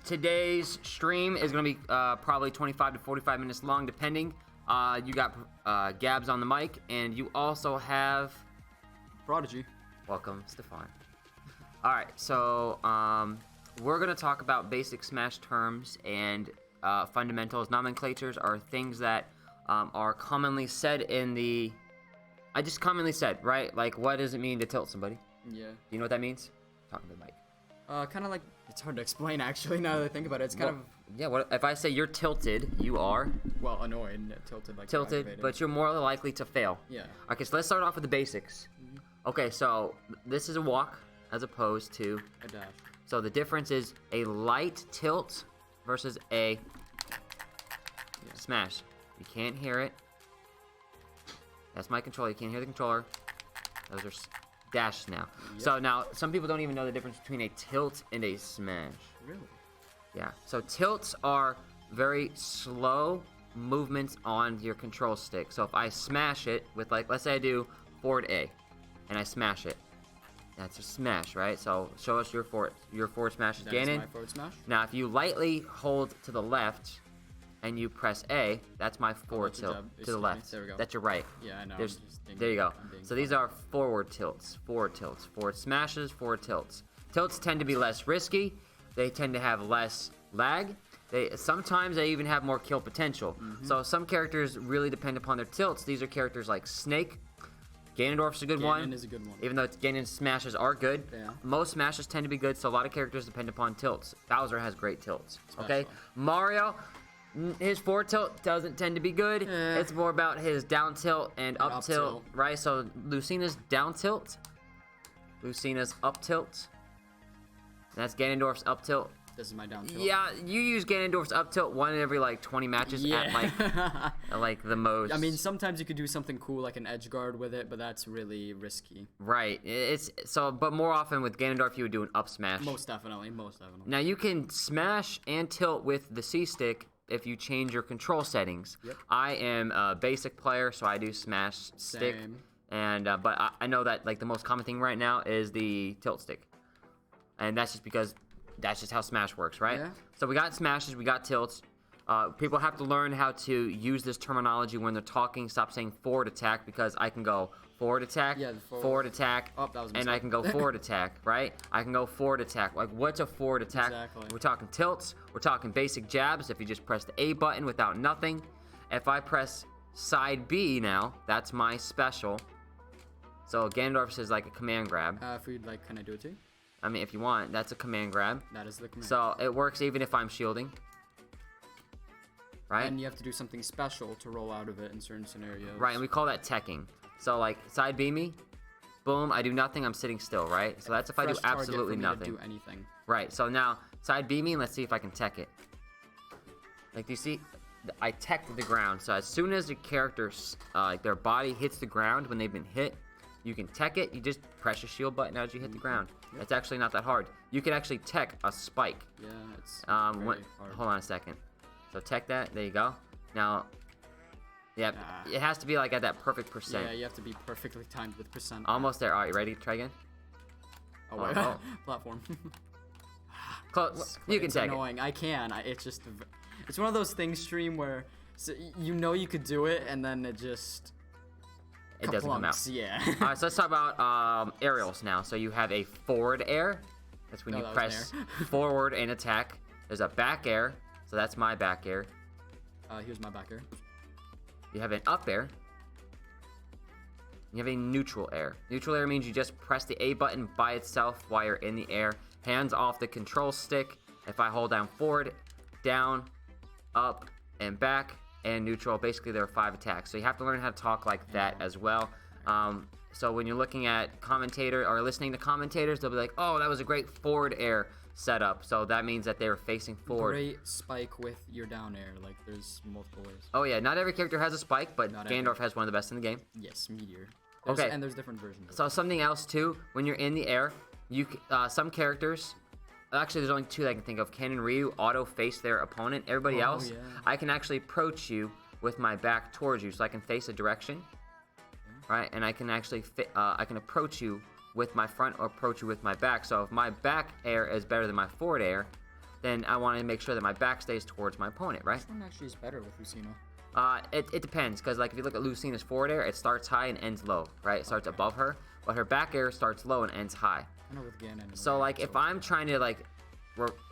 Today's stream is going to be probably 25 to 45 minutes long, depending. You got Gabs on the mic, and you also have... Prodigy. Welcome, Stefan. Alright, so we're going to talk about basic Smash terms and fundamentals. Nomenclatures are things that are commonly said in the... I just commonly said, right? Like, what does it mean to tilt somebody? Yeah. Do you know what that means? Talking to the mic. Kind of like, it's hard to explain actually now that I think about it. It's kind of... Yeah, what if I say you're tilted, you are... Well, annoyed, tilted, like tilted, aggravated. but you're more likely to fail. Yeah. Okay, so let's start off with the basics. Okay, so this is a walk as opposed to... A dash. So the difference is a light tilt versus a smash. You can't hear it. That's my controller. You can't hear the controller. Those are dashes now. Yep. So now, some people don't even know the difference between a tilt and a smash. Really? Yeah. So tilts are very slow movements on your control stick. So if I smash it with, like, let's say I do forward A, and I smash it. That's a smash, right? So show us your forward smash, That Ganon. is my forward smash. Now, if you lightly hold to the left and you press A, that's my forward tilt to the left. There we go. That's your right. Yeah, I know. There you go. So these are forward tilts, forward smashes, forward tilts. Tilts tend to be less risky. They tend to have less lag. Sometimes they even have more kill potential. So some characters really depend upon their tilts. These are characters like Snake. Ganondorf's a good one. Ganon is a good one. Even though Ganon's smashes are good, Yeah. most smashes tend to be good, so a lot of characters depend upon tilts. Bowser has great tilts. Okay? Especially. Mario, his forward tilt doesn't tend to be good. It's more about his down tilt and up tilt, right? So Lucina's down tilt, Lucina's up tilt. That's Ganondorf's up tilt. This is my down tilt. Yeah, you use Ganondorf's up tilt one in every like 20 matches at like the most. I mean, sometimes you could do something cool like an edge guard with it, but that's really risky. Right. But more often with Ganondorf, you would do an up smash. Most definitely. Now you can smash and tilt with the C stick if you change your control settings. Yep. I am a basic player, so I do smash stick. And but I know that like the most common thing right now is the tilt stick, and that's just because that's just how Smash works, right? Yeah. So we got smashes, we got tilts. People have to learn how to use this terminology when they're talking. Stop saying forward attack, because I can go forward attack, forward attack, that was a and I can go forward attack, right? I can go forward attack. Like, what's a forward attack? Exactly. We're talking tilts. We're talking basic jabs. If you just press the A button without nothing. If I press side B now, that's my special. So Ganondorf's is like a command grab. If we'd like, can I do it too? I mean, if you want, that's a command grab. That is the command. So it works even if I'm shielding. Right? And you have to do something special to roll out of it in certain scenarios. Right, and we call that teching. So like side B me, boom, I do nothing, I'm sitting still, right? So that's if I do absolutely nothing. Do anything. Right, so now side B me, and let's see if I can tech it. Like, do you see? I teched the ground. So as soon as the character's like their body hits the ground when they've been hit, you can tech it. You just press your shield button as you hit the ground. Yep. It's actually not that hard. You can actually tech a spike. Yeah, it's very hard. Hold on a second. So tech that. There you go. Now, yeah, it has to be like at that perfect percent. Yeah, you have to be perfectly timed with percent. Almost there. All right, you ready? Try again. Oh wait, platform. Close. You can tech it. It's annoying. I can. It's just, it's one of those things, stream, where you know you could do it, and then it just. It doesn't come out. Yeah. All right, so let's talk about aerials now. So you have a forward air. That's when you press forward and attack. There's a back air. So that's my back air. Here's my back air. You have an up air. You have a neutral air. Neutral air means you just press the A button by itself while you're in the air. Hands off the control stick. If I hold down forward, down, up, and back, and neutral, basically there are 5 attacks. So you have to learn how to talk like that as well. So when you're looking at commentator or listening to commentators, they'll be like, oh, that was a great forward air setup. So that means that they were facing forward. Great spike with your down air. Like, there's multiple ways. Oh yeah, not every character has a spike, but Ganondorf has one of the best in the game. Yes, meteor. And there's different versions. So something else too, when you're in the air, you some characters, actually there's only 2 that I can think of. Ken and Ryu auto face their opponent. Everybody else, I can actually approach you with my back towards you, so I can face a direction, right? And I can actually I can approach you with my front or approach you with my back. So if my back air is better than my forward air, then I want to make sure that my back stays towards my opponent, right? Which one actually is better with Lucina? It depends, because like if you look at Lucina's forward air, it starts high and ends low, right? It starts above her, but her back air starts low and ends high. I know with Ganon. So like if I'm trying to like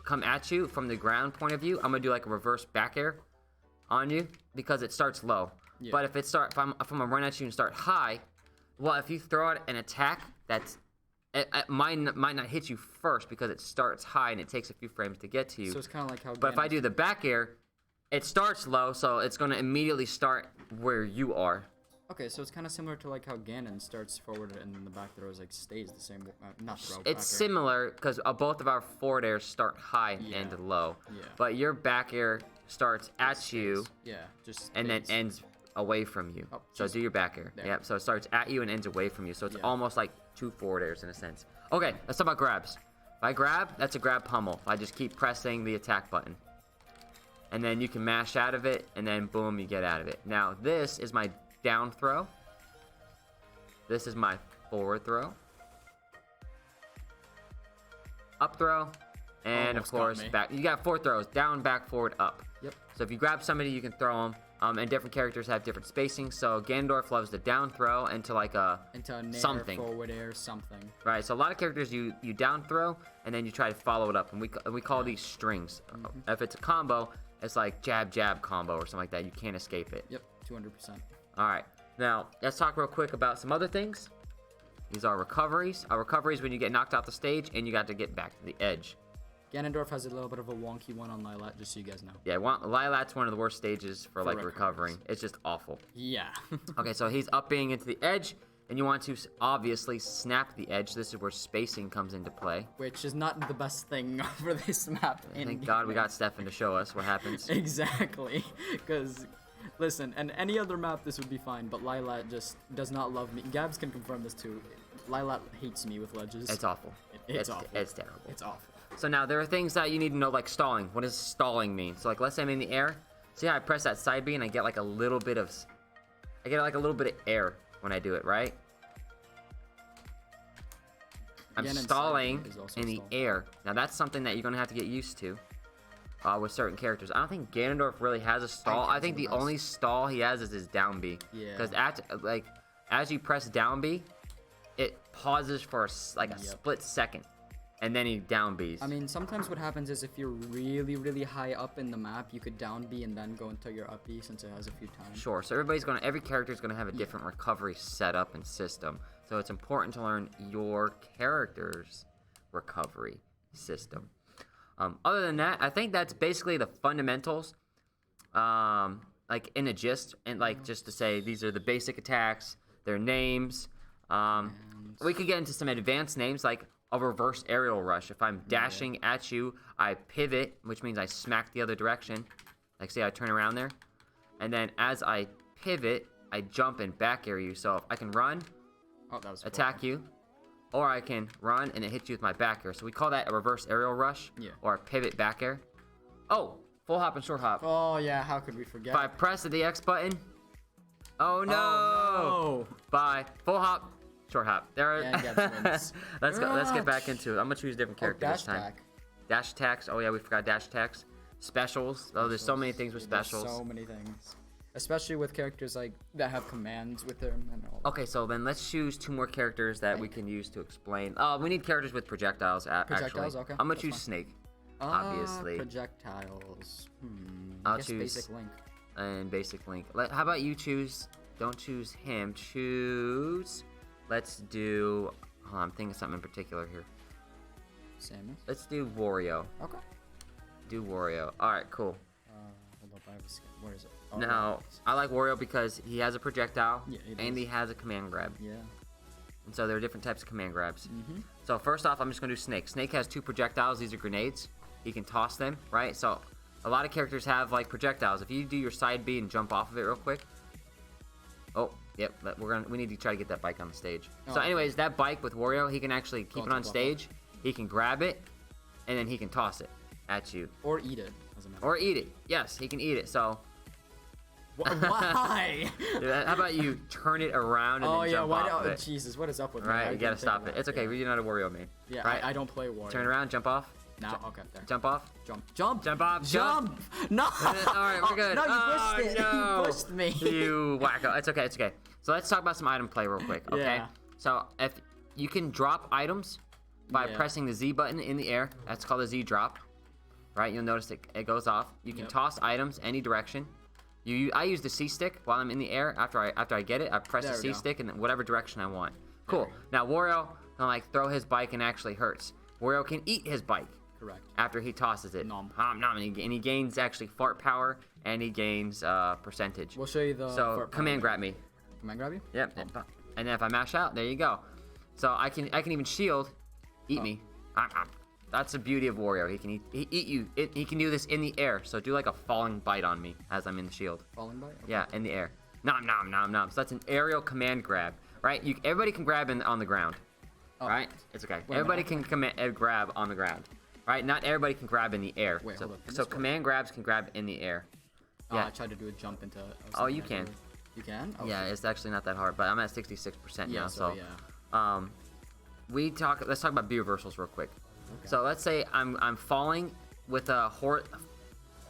come at you from the ground point of view, I'm gonna do like a reverse back air on you because it starts low. Yeah. But if I'm gonna run at you and start high, well, if you throw out an attack that's it might not hit you first because it starts high and it takes a few frames to get to you. So it's kind of like how. But if I do the back air, it starts low, so it's gonna immediately start where you are. Okay, so it's kind of similar to like how Ganon starts forward and then the back throw is like stays the same. Not throw. It's similar because both of our forward airs start high and low. Yeah. But your back air starts at you. Yeah, just. And then ends away from you. Oh, so do your back air. there. Yep. So it starts at you and ends away from you. So it's Yeah. almost like 2 forward airs in a sense. Okay, let's talk about grabs. If I grab, that's a grab pummel. I just keep pressing the attack button. And then you can mash out of it, and then boom, you get out of it. Now, this is my down throw. This is my forward throw. Up throw. And Almost of course, got me. back. You got 4 throws. Down, back, forward, up. Yep. So if you grab somebody, you can throw them. And different characters have different spacing. So Ganondorf loves the down throw into like a Nair, something. forward air, something. Right. So a lot of characters you down throw and then you try to follow it up, and we call these strings. If it's a combo, it's like jab jab combo or something like that. You can't escape it. Yep, 200%. All right. Now let's talk real quick about some other things. These are recoveries. A recovery is when you get knocked off the stage and you got to get back to the edge. Ganondorf has a little bit of a wonky one on Lilat, just so you guys know. Yeah, Lilat's one of the worst stages for like recoveries. recovering. It's just awful. Yeah. Okay, so he's upping into the edge, and you want to obviously snap the edge. This is where spacing comes into play. Which is not the best thing for this map. Thank God we got Stefan to show us what happens. Exactly. Because, listen, and any other map this would be fine, but Lilat just does not love me. Gabs can confirm this too. Lilat hates me with ledges. It's awful. It's awful. It's terrible. It's awful. So now there are things that you need to know, like stalling. What does stalling mean? So like, let's say I'm in the air. See how I press that side B and I get like a little bit of air when I do it, right? I'm Yeah, and then stalling side B is also in the stall. air. Now that's something that you're gonna have to get used to with certain characters. I don't think Ganondorf really has a stall. I think the only stall he has is his down B. Yeah. Because as you press down B, it pauses for a split second. And then he down Bs. I mean, sometimes what happens is if you're really, really high up in the map, you could down B and then go into your up B since it has a few times. Sure. So every character is gonna have a different recovery setup and system. So it's important to learn your character's recovery system. Other than that, I think that's basically the fundamentals. Like in a gist, and like just to say these are the basic attacks, their names. We could get into some advanced names like a reverse aerial rush. If I'm dashing at you, I pivot, which means I smack the other direction. Like, see, I turn around there. And then as I pivot, I jump and back air you. So if I can run, attack you, or I can run and it hits you with my back air. So we call that a reverse aerial rush, or a pivot back air. Oh, full hop and short hop. Oh, yeah, how could we forget? If I press the X button, oh no! Oh, no. Bye. Full hop. Short hop. There. Yeah, Gabs wins. Let's go. Let's get back into it. I'm gonna choose a different character dash this time. attack. Dash attacks. Oh yeah, we forgot dash attacks. Specials. Oh, there's so many things with There's specials. so many things. Especially with characters like that have commands with them and all. Okay, so then let's choose 2 more characters that we can use to explain. We need characters with projectiles. Projectiles, actually. okay, I'm gonna that's choose fine. Snake, obviously. Projectiles. I'll I guess choose Basic Link. and Basic Link. How about you choose? Don't choose him. Choose. Let's do. Hold on, I'm thinking something in particular here. Samus. Let's do Wario. Okay. Do Wario. All right, cool. Hold up, I have a skin. Where is it? Oh, Now, I like Wario because he has a projectile, Yeah, it and is. he has a command grab. Yeah. And so there are different types of command grabs. So first off, I'm just going to do Snake. Snake has 2 projectiles. These are grenades. He can toss them, right? So a lot of characters have, like, projectiles. If you do your side B and jump off of it real quick. Oh, yep. We need to try to get that bike on the stage. So anyways, that bike with Wario, he can actually keep it on stage. He can grab it, and then he can toss it at you. Or eat it. As a matter. Or eat it. Yes, he can eat it. So... Why? How about you turn it around and then jump off of it? Jesus, what is up with me? Right, I you gotta didn't think stop of it. that. It's okay, Yeah. you're not a Wario main. Yeah, right? I don't play Wario. Turn around, jump off. Now, okay, there. Jump off. Jump. Jump off. Jump. No. Alright, we're good. No, you pushed it. No. You pushed me. You wacko. It's okay. It's okay. So let's talk about some item play real quick. Okay. Yeah. So if you can drop items by pressing the Z button in the air, that's called a Z drop. Right? You'll notice it goes off. You can toss items any direction. I use the C stick while I'm in the air. After I get it, I press the C stick in whatever direction I want. Cool. Now Wario can like throw his bike and actually hurts. Wario can eat his bike. Correct. After he tosses it. Nom. Nom, and he gains actually fart power and he gains percentage. We'll show you the. So command grab me. Command grab you? Yep. And then if I mash out, there you go. So I can even shield, eat me. That's the beauty of Wario. He can eat you. He can do this in the air. So do like a falling bite on me as I'm in the shield. Falling bite? Okay. Yeah, in the air. Nom nom nom nom. So that's an aerial command grab, right? Everybody can grab on the ground, right? It's okay. Everybody can grab on the ground, right? Not everybody can grab in the air. Wait, hold up. So command grabs can grab in the air. Yeah. I tried to do a jump into. Oh, you can. You can? Oh, yeah, it's actually not that hard, but I'm at 66% now. So yeah. Let's talk about B reversals real quick. Okay. So let's say I'm falling with a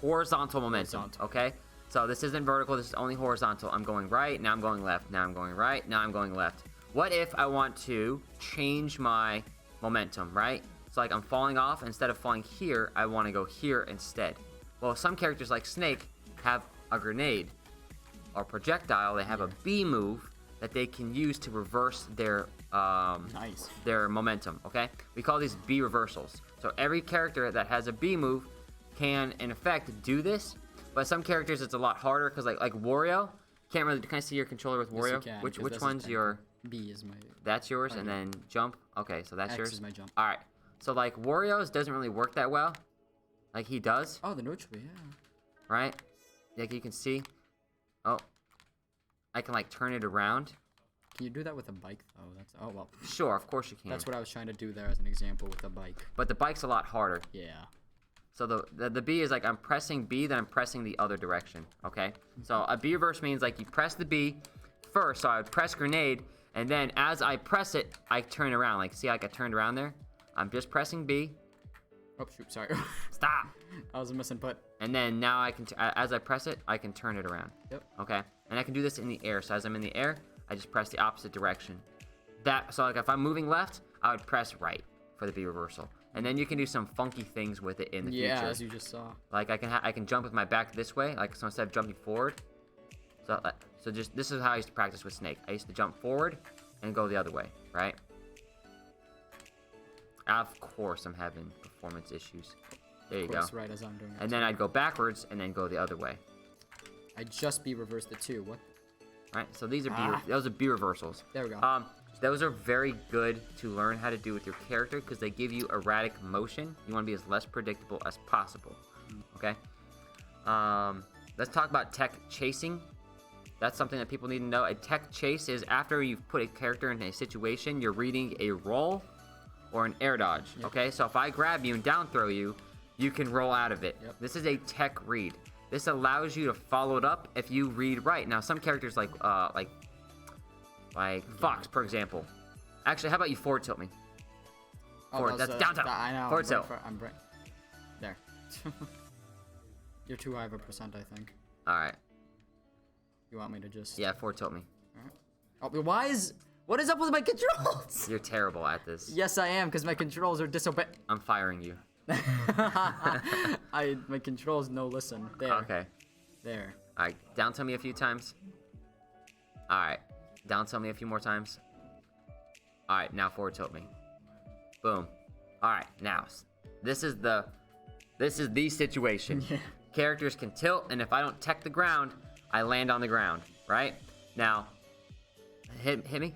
horizontal momentum. Okay. So this isn't vertical. This is only horizontal. I'm going right. Now I'm going left. Now I'm going right. Now I'm going left. What if I want to change my momentum? Right. So like I'm falling off. Instead of falling here, I want to go here instead. Well, some characters like Snake have a grenade or projectile. They have a B move that they can use to reverse their their momentum. Okay, we call these B reversals. So every character that has a B move can in effect do this, but some characters it's a lot harder because like Wario can't really. Can I see your controller with Wario? Yes, you can, which one's your B is my. That's yours, and then jump. Okay, so that's X yours. is my jump. All right, so like Wario's doesn't really work that well, like he does. Oh, the neutral, yeah. Right, like you can see. Oh, I can like turn it around. Can you do that with a bike though? Oh well. Sure, of course you can. That's what I was trying to do there as an example with a bike. But the bike's a lot harder. Yeah. So the B is like I'm pressing B, then I'm pressing the other direction. Okay. So a B reverse means like you press the B first. So I would press grenade, and then as I press it, I turn around. Like see, like I turned around there. I'm just pressing B. Oh shoot! Sorry. Stop. I was a misinput. And then now I can, as I press it, I can turn it around. Yep. Okay. And I can do this in the air. So as I'm in the air, I just press the opposite direction. So like if I'm moving left, I would press right for the B reversal. And then you can do some funky things with it in the future. Yeah, as you just saw. Like I can jump with my back this way, like so instead of jumping forward. So just this is how I used to practice with Snake. I used to jump forward and go the other way, right? Of course, I'm having performance issues. There you go. Right as I'm doing it. And then I'd go backwards and then go the other way. I just B reversed the two. What? Right, so these are those are B reversals. There we go. Those are very good to learn how to do with your character because they give you erratic motion. You want to be as less predictable as possible. Okay. Let's talk about tech chasing. That's something that people need to know. A tech chase is after you've put a character in a situation, you're reading a roll or an air dodge. Yep. Okay, so if I grab you and down throw you, you can roll out of it. Yep. This is a tech read. This allows you to follow it up if you read right. Now, some characters like Fox, for example. Actually, how about you forward tilt me? Forward, that's down tilt. I know. Forward tilt. I'm right. There. You're too high of a percent, I think. All right. You want me to just? Yeah, forward tilt me. All right. What is up with my controls? You're terrible at this. Yes, I am, because my controls are disobey. I'm firing you. My controls no listen. There. Okay. There. All right, down tilt me a few times. All right, down tilt me a few more times. All right, now forward tilt me. Boom. All right, now this is the situation. Yeah. Characters can tilt, and if I don't tech the ground, I land on the ground. Right? Now, hit me.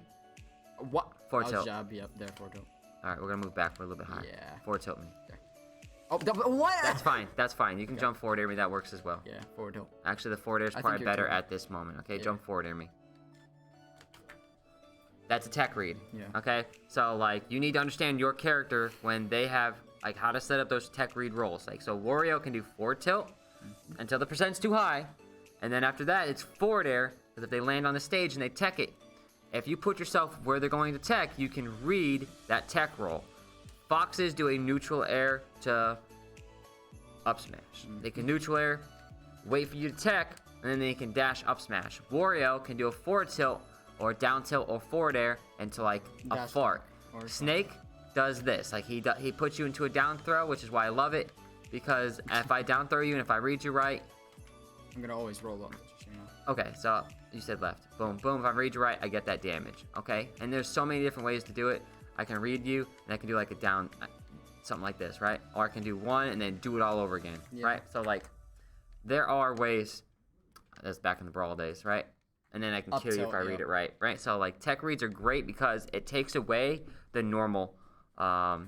What? Forward tilt. Jab, yep, there, forward tilt. All right, we're gonna move back for a little bit higher. Yeah. Forward tilt me. There. Oh, what? That's fine. That's fine. You can jump forward air me. That works as well. Yeah, forward tilt. Actually, the forward air is probably better at this moment. Okay, jump forward air me. That's a tech read. Yeah. Okay, so like you need to understand your character when they have like how to set up those tech read rolls. Like so, Wario can do forward tilt until the percent's too high, and then after that it's forward air because if they land on the stage and they tech it, if you put yourself where they're going to tech, you can read that tech roll. Foxes do a neutral air to up smash. They can neutral air, wait for you to tech, and then they can dash up smash. Wario can do a forward tilt or down tilt or forward air into like a Dash fart. or Snake does this. Like he puts you into a down throw, which is why I love it, because if I down throw you and if I read you right, I'm gonna always roll up. You know. okay, so you said left. Boom, boom. If I read you right, I get that damage. Okay, and there's so many different ways to do it. I can read you, and I can do like a down, something like this, right? Or I can do one and then do it all over again, right? So like, there are ways. That's back in the Brawl days, right? And then I can kill you if I read it right, right? So like tech reads are great because it takes away the normal, the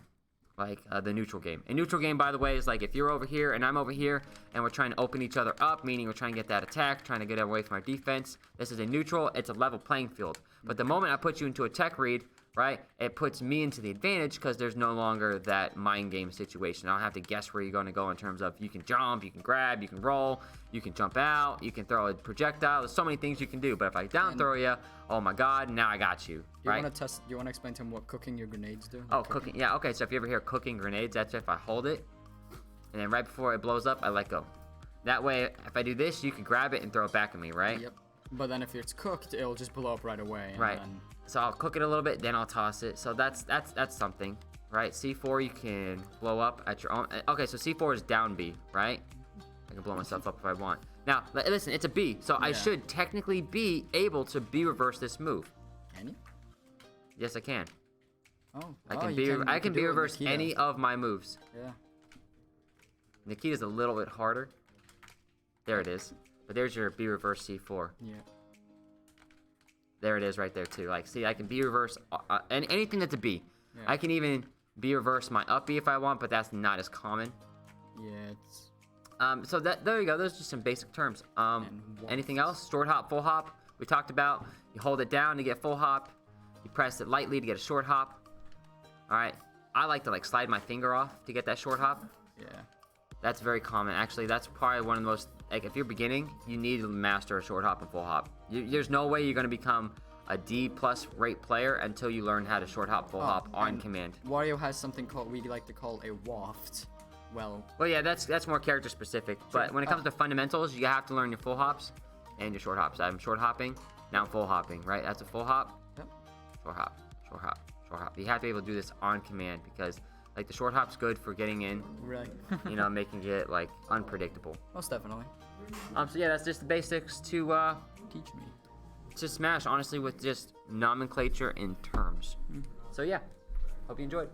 neutral game. A neutral game, by the way, is like if you're over here and I'm over here and we're trying to open each other up, meaning we're trying to get that attack, trying to get away from our defense. This is a neutral. It's a level playing field. But the moment I put you into a tech read, right, it puts me into the advantage because there's no longer that mind game situation. I don't have to guess where you're going to go in terms of you can jump, you can grab, you can roll, you can jump out, you can throw a projectile. There's so many things you can do. But if I down throw you, oh my God, now I got you. Right? You want to explain to him what cooking your grenades do? Oh, cooking. Yeah, okay. So if you ever hear cooking grenades, that's if I hold it, and then right before it blows up, I let go. That way, if I do this, you can grab it and throw it back at me, right? Yep. But then if it's cooked, it'll just blow up right away. Right. So I'll cook it a little bit, then I'll toss it. So that's something, right? C4 you can blow up at your own. Okay, so C4 is down B, right? I can blow myself up if I want. Now, listen, it's a B, so I should technically be able to B reverse this move. Can you? Yes, I can. Oh, I can B reverse any of my moves. Yeah. Nikita's a little bit harder. There it is. But there's your B reverse C4. Yeah. There it is right there too. Like, see, I can B reverse anything that's a B. Yeah. I can even B reverse my up B if I want, but that's not as common. Yeah, it's... So there you go. Those are just some basic terms. Anything else? Short hop, full hop. We talked about. You hold it down to get full hop. You press it lightly to get a short hop. All right. I like to like slide my finger off to get that short hop. Yeah. That's very common. Actually, that's probably one of the most, like, if you're beginning, you need to master a short hop and full hop. There's no way you're going to become a D+ rate player until you learn how to short hop, full hop on command. Wario has something called, we like to call a waft. Well, yeah, that's more character specific. But when it comes to fundamentals, you have to learn your full hops and your short hops. I'm short hopping, now I'm full hopping, right? That's a full hop. Yep. Short hop, short hop, short hop. You have to be able to do this on command because, like, the short hop's good for getting in. Right. You know, making it like unpredictable. Most definitely. So yeah, that's just the basics to Teach me. to Smash, honestly, with just nomenclature in terms. So yeah, hope you enjoyed.